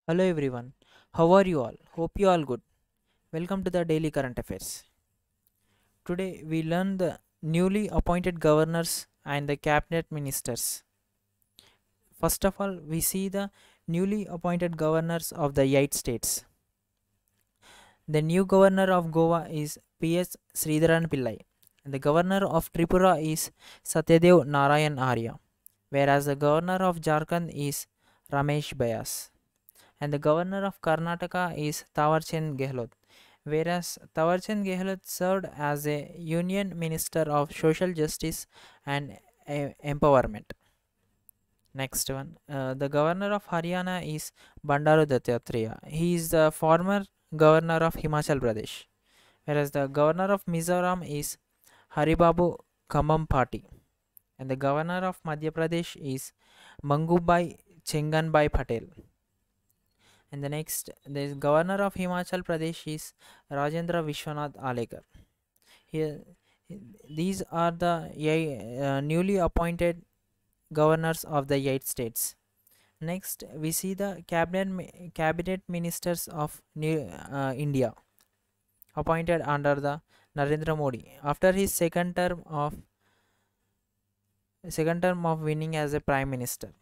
Hello everyone. How are you all? Hope you all good. Welcome to the daily current affairs. Today we learn the newly appointed governors and the cabinet ministers. First of all, we see the newly appointed governors of the 8 states. The new governor of Goa is P.S. Sridharan Pillai. And the governor of Tripura is Satyadev Narayan Arya, whereas the governor of Jharkhand is Ramesh Bayas. And the governor of Karnataka is Tawarchand Gehlot, whereas Tawarchand Gehlot served as a Union Minister of Social Justice and Empowerment. Next one, the governor of Haryana is Bandaru Dattatreya. He is the former governor of Himachal Pradesh, whereas the governor of Mizoram is Haribabu Kamampati, and the governor of Madhya Pradesh is Mangubai Chenganbai Patel. And the next, the governor of Himachal Pradesh is Rajendra Vishwanath Alekar. Here, these are the newly appointed governors of the 8 states. Next, we see the cabinet ministers of India appointed under the Narendra Modi after his second term of winning as a prime minister.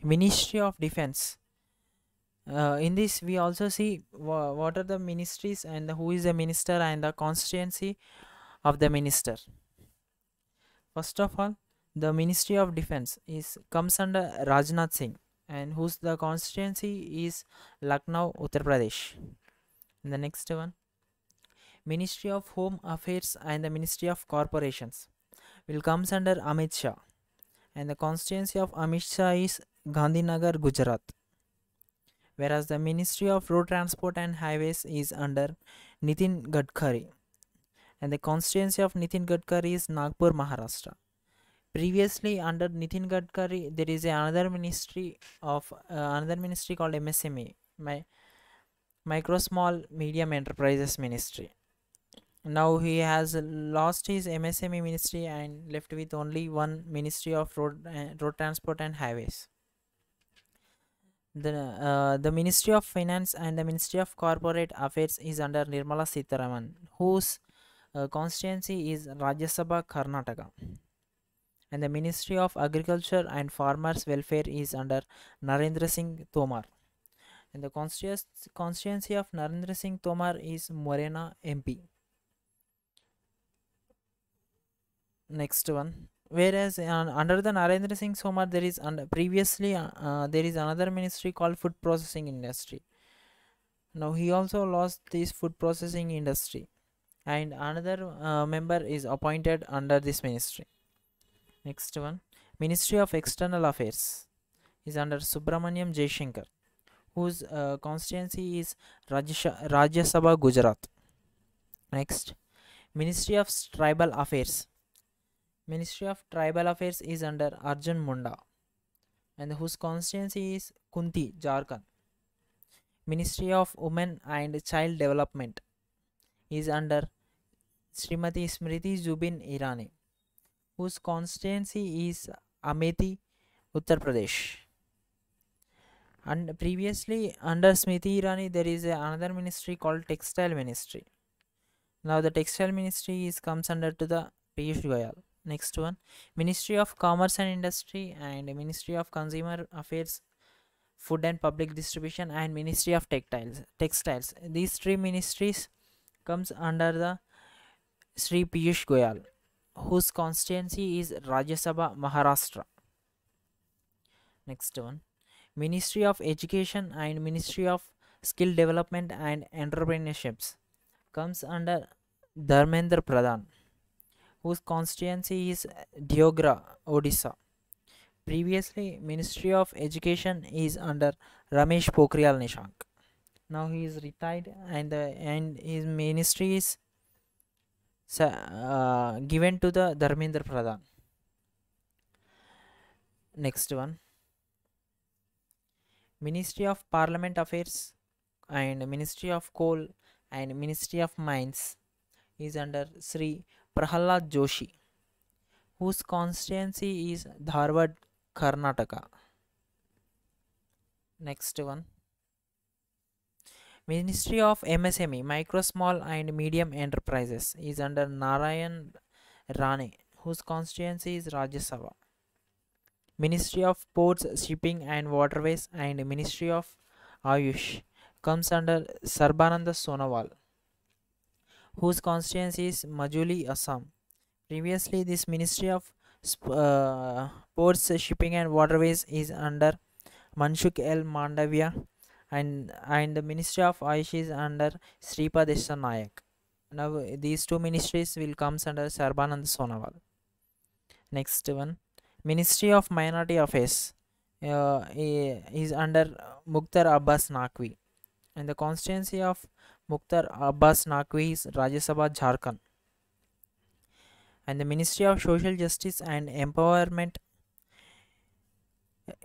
Ministry of Defense. In this, we also see what are the ministries and who is the minister and the constituency of the minister. First of all, the Ministry of Defense is comes under Rajnath Singh, and whose the constituency is Lucknow, Uttar Pradesh. And the next one, Ministry of Home Affairs and the Ministry of Corporations will comes under Amit Shah, and the constituency of Amit Shah is Gandhinagar, Gujarat. Whereas the Ministry of Road Transport and Highways is under Nitin Gadkari, and the constituency of Nitin Gadkari is Nagpur, Maharashtra. Previously, under Nitin Gadkari, there is another ministry called MSME, Micro Small Medium Enterprises Ministry. Now he has lost his MSME ministry and left with only one Ministry of Road Transport and Highways. The Ministry of Finance and the Ministry of Corporate Affairs is under Nirmala Sitharaman, whose constituency is Rajya Sabha, Karnataka. And the Ministry of Agriculture and Farmers Welfare is under Narendra Singh Tomar. And the constituency of Narendra Singh Tomar is Morena MP. Next one. Whereas under the Narendra Singh Tomar, there is there is another ministry called Food Processing Industry. Now he also lost this food processing industry, and another member is appointed under this ministry. Next one, Ministry of External Affairs is under Subramaniam Jaishankar, whose constituency is Rajya Sabha, Gujarat. Next, Ministry of Tribal Affairs. Ministry of Tribal Affairs is under Arjun Munda, and whose constituency is Kunti, Jharkhand. Ministry of Women and Child Development is under Srimati Smriti Zubin Irani, whose constituency is Amethi, Uttar Pradesh. And previously under Smriti Irani, there is another ministry called Textile Ministry. Now the Textile Ministry comes under to the Piyush Goyal. Next one, Ministry of Commerce and Industry and Ministry of Consumer Affairs, Food and Public Distribution, and Ministry of Textiles. These three ministries comes under the Sri Piyush Goyal, whose constituency is Rajya Sabha, Maharashtra. Next one, Ministry of Education and Ministry of Skill Development and Entrepreneurships comes under Dharmendra Pradhan, whose constituency is Diogra, Odisha. Previously, Ministry of Education is under Ramesh Pokhriyal Nishank. Now he is retired, and his ministry is given to the Dharmendra Pradhan. Next one, Ministry of Parliament Affairs and Ministry of Coal and Ministry of Mines is under Sri Prahalad Joshi, whose constituency is Dharwad, Karnataka. Next one, Ministry of MSME, Micro, Small and Medium Enterprises, is under Narayan Rane, whose constituency is Rajya Sabha. Ministry of Ports, Shipping and Waterways and Ministry of Ayush comes under Sarbananda Sonowal, whose constituency is Majuli, Assam. Previously, this Ministry of Ports, Shipping and Waterways is under Manshuk L. Mandavia, and the Ministry of Ayush is under Sripad Yeshwar Nayak. Now, these two ministries will comes under Sarbanand Sonowal. Next one, Ministry of Minority Affairs is under Mukhtar Abbas Naqvi, and the constituency of Mukhtar Abbas Naqvi is Rajya Sabha, Jharkhand. And the Ministry of Social Justice and Empowerment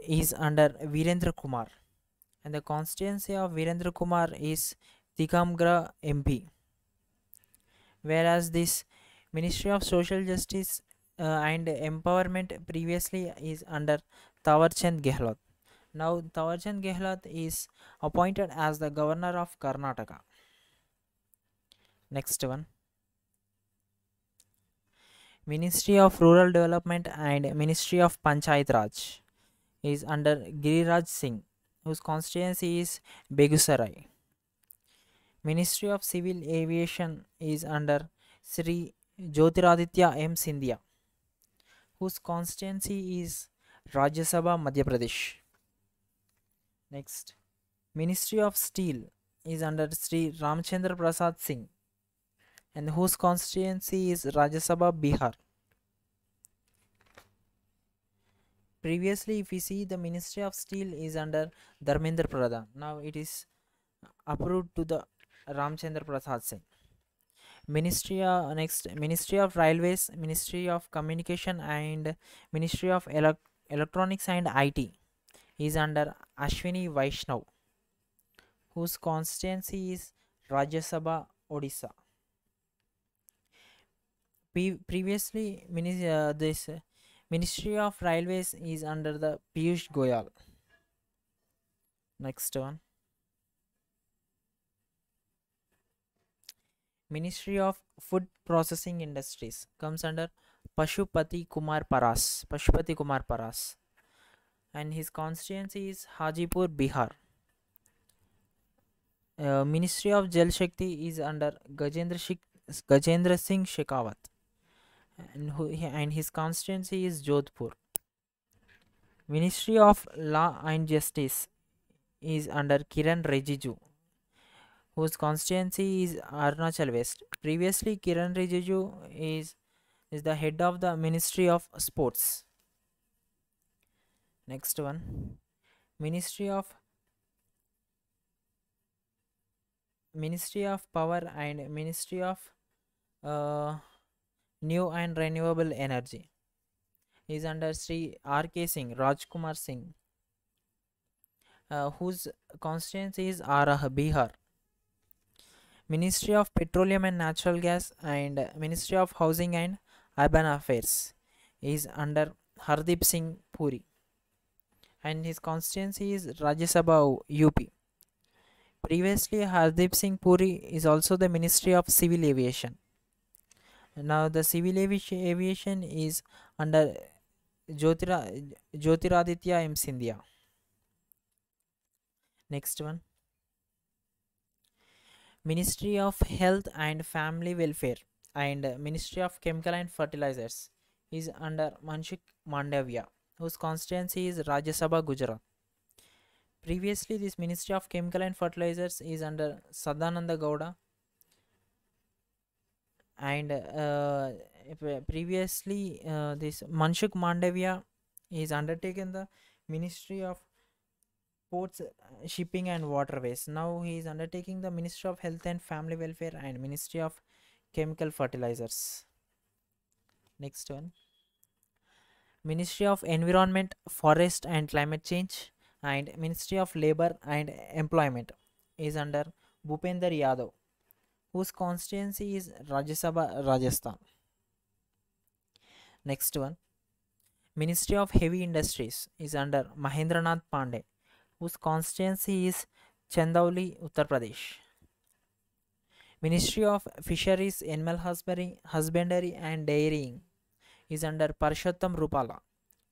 is under Virendra Kumar, and the constituency of Virendra Kumar is Tikamgra MP. Whereas this Ministry of Social Justice and Empowerment previously is under Tawarchand Gehlot. Now Tawarchand Gehlot is appointed as the Governor of Karnataka. Next one, Ministry of Rural Development and Ministry of Panchayat Raj is under Giriraj Singh, whose constituency is Begusarai. Ministry of Civil Aviation is under Sri Jyotiraditya M. Scindia, whose constituency is Rajya Sabha, Madhya Pradesh. Next, Ministry of Steel is under Sri Ramchandra Prasad Singh, and whose constituency is Rajya Sabha, Bihar. Previously, if we see, the Ministry of Steel is under Dharmendra Pradhan. Now it is approved to the Ramchandra Prasad Singh. Next, Ministry of Railways, Ministry of Communication and Ministry of Electronics and IT is under Ashwini Vaishnav, whose constituency is Rajya Sabha, Odisha. Previously, this Ministry of Railways is under the Piyush Goyal. Next one, Ministry of Food Processing Industries comes under Pashupati Kumar Paras, and his constituency is Hajipur, Bihar. Ministry of Jal Shakti is under Gajendra Singh Shekhawat, and his constituency is Jodhpur. Ministry of Law and Justice is under Kiran Rijiju, whose constituency is Arunachal West. Previously, Kiran Rijiju is the head of the Ministry of Sports. Next one, Ministry of Power and Ministry of New and Renewable Energy is under Sri R.K. Singh, Rajkumar Singh, whose constituency is Arah, Bihar. Ministry of Petroleum and Natural Gas and Ministry of Housing and Urban Affairs is under Hardeep Singh Puri, and his constituency is Rajya Sabha, UP. Previously, Hardeep Singh Puri is also the Ministry of Civil Aviation. Now, the Civil Aviation is under Jyotiraditya M. Scindia. Next one, Ministry of Health and Family Welfare and Ministry of Chemical and Fertilizers is under Manshuk Mandavia, whose constituency is Rajya Sabha, Gujarat. Previously, this Ministry of Chemical and Fertilizers is under Sadananda Gowda, and previously this Manshuk Mandavia is undertaken the Ministry of Ports, Shipping and Waterways. Now he is undertaking the Ministry of Health and Family Welfare and Ministry of Chemical Fertilizers. Next one, Ministry of Environment, Forest and Climate Change and Ministry of Labor and Employment is under Bhupender Yadav, whose constituency is Rajya Sabha, Rajasthan. Next one, Ministry of Heavy Industries is under Mahendranath Pandey, whose constituency is Chandauli, Uttar Pradesh. Ministry of Fisheries, Animal Husbandry and Dairying is under Parshottam Rupala,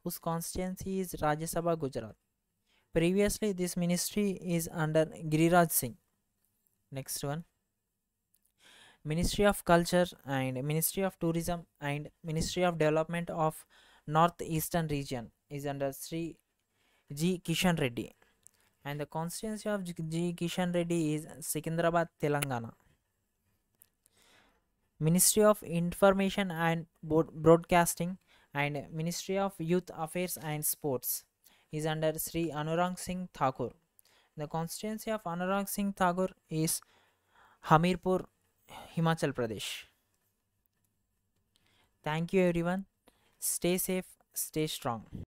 whose constituency is Rajya Sabha, Gujarat. Previously, this ministry is under Giriraj Singh. Next one. Ministry of Culture and Ministry of Tourism and Ministry of Development of Northeastern Region is under Sri G. Kishan Reddy. And the constituency of G. Kishan Reddy is Secunderabad, Telangana. Ministry of Information and Broadcasting and Ministry of Youth Affairs and Sports is under Sri Anurag Singh Thakur. The constituency of Anurag Singh Thakur is Hamirpur, Himachal Pradesh. Thank you everyone. Stay safe, stay strong.